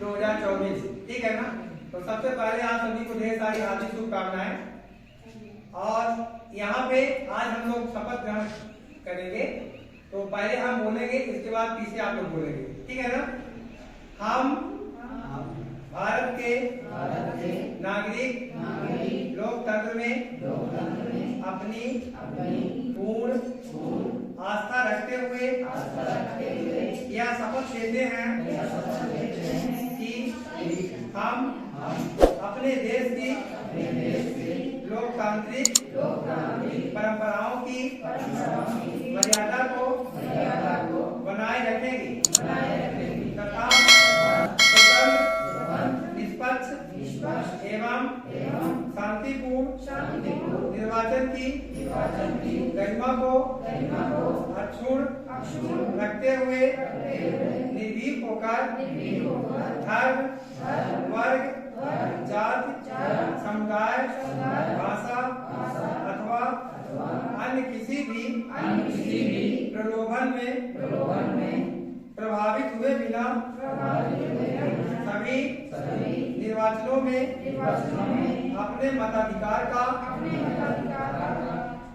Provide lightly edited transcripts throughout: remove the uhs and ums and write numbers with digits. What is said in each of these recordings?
2024। ठीक है ना। तो सबसे पहले आप सभी को ढेर सारी हार्दिक शुभकामनाएं। और यहाँ पे आज हम लोग शपथ ग्रहण करेंगे। तो पहले हम बोलेंगे, इसके बाद पीछे आप लोग बोलेंगे। ठीक है ना। हम भारत के नागरिक लोकतंत्र में अपनी पूर्ण आस्था रखते हुए यह शपथ लेते हैं कि हम अपने देश की लोकतांत्रिक परंपराओं की मर्यादा को बनाए रखेंगे तथा निष्पक्ष एवं शांतिपूर्ण निर्वाचन की गरिमा को अक्षुण्ण रखते हुए निर्भीक होकर धर्म, वर्ग, जाति, समुदाय, भाषा अथवा अन्य किसी भी प्रलोभन में प्रभावित हुए बिना सभी निर्वाचनों में अपने मताधिकार का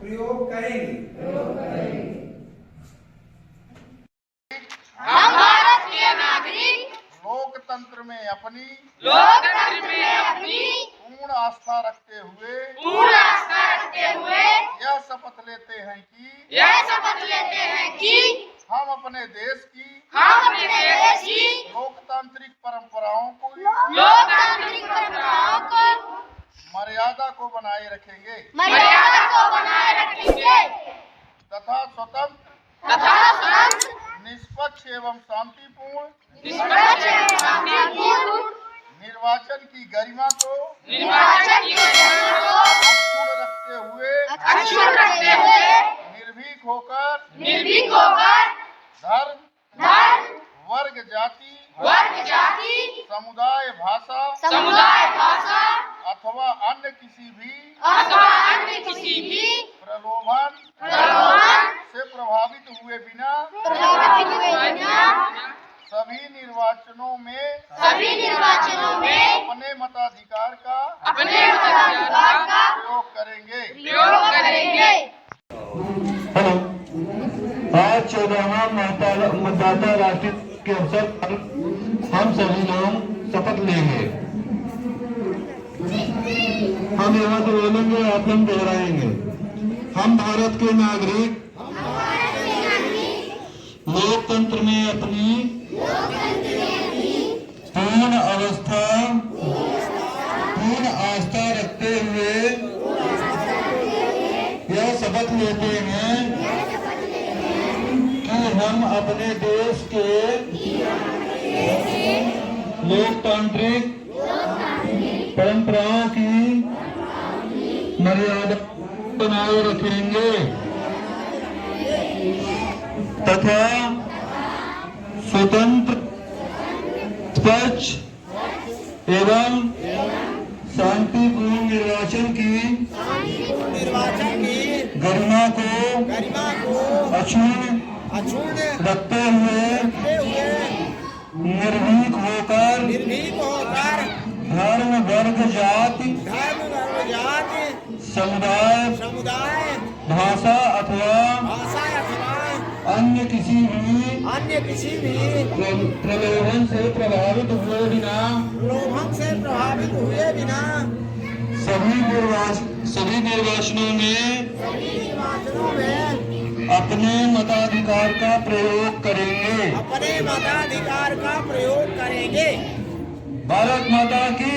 प्रयोग करेंगे। हम भारत के नागरिक लोकतंत्र में अपनी पूर्ण आस्था रखते हुए यह शपथ लेते हैं कि हम अपने देश की लोकतांत्रिक परंपराओं को मर्यादा को बनाए रखेंगे तथा स्वतंत्र निष्पक्ष एवं शांतिपूर्ण निर्वाचन की गरिमा को अक्षुण्ण रखते हुए निर्भीक होकर धर्म, वर्ग, जाति, समुदाय, भाषा अथवा अन्य किसी भी प्रलोभन से प्रभावित हुए बिना सभी निर्वाचनों में अपने मताधिकार का प्रयोग करेंगे। आज 14वां मतदाता राष्ट्रीय के अवसर पर हम सभी लोग शपथ लेंगे। हम यहाँ तो बोलेंगे, आप हम दोहराएंगे। हम भारत के नागरिक लोकतंत्र में अपनी पूर्ण आस्था रखते हुए यह शपथ लेते हैं कि हम अपने देश के लोकतांत्रिक परंपराओं की मर्यादा बनाए रखेंगे तथा स्वतंत्र, निष्पक्ष एवं शांतिपूर्ण निर्वाचन की गरिमा को अक्षुण्ण रखते हुए निर्भीक होकर धर्म, वर्ग, जाति, समुदाय, भाषा अथवा अन्य किसी भी प्रलोभन से प्रभावित हुए बिना सभी निर्वाचनों में अपने मताधिकार का प्रयोग करेंगे। भारत माता की